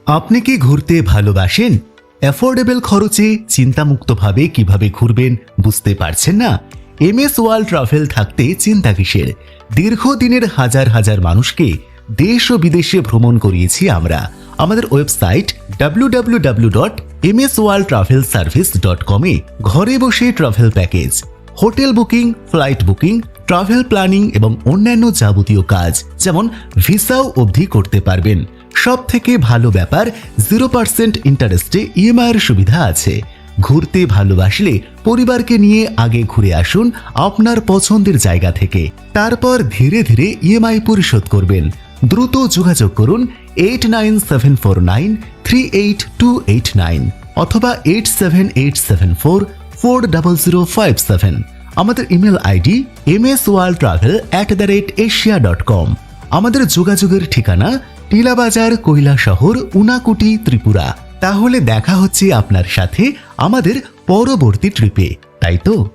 আপনি কি ঘুরতে ভালোবাসেন? অ্যাফোর্ডেবল খরচে চিন্তামুক্তভাবে কিভাবে ঘুরবেন বুঝতে পারছেন না? এমএস ওয়ার্ল্ড ট্রাভেল থাকতে চিন্তা কিসের? দীর্ঘদিনের হাজার হাজার মানুষকে দেশ ও বিদেশে ভ্রমণ করিয়েছি আমরা। আমাদের ওয়েবসাইট www.msworldtravelservice.com এ ঘরে বসে travel package, hotel booking, flight booking, travel planning এবং অন্যান্য যাবতীয় কাজ যেমন ভিসাও অবধি করতে পারবেন। সব থেকে ভালো ব্যাপার 0% ইন্টারেস্টে ইএমআই এর সুবিধা আছে। ঘুরতে ভালোবাসলে পরিবারকে নিয়ে আগে ঘুরে আসুন আপনার পছন্দের জায়গা থেকে, তারপর ধীরে ধীরে ইএমআই পরিশোধ করবেন। দ্রুত যোগাযোগ করুন 8974938289 অথবা 8787440057। আমাদের ইমেল আইডি msworldtravel@asia.com। আমাদের যোগাযোগের ঠিকানা টিলাবাজার, কৈলাসহর, উনাকুটি, ত্রিপুরা। তাহলে দেখা হচ্ছে আপনার সাথে আমাদের পরবর্তী ট্রিপে, তাই তো?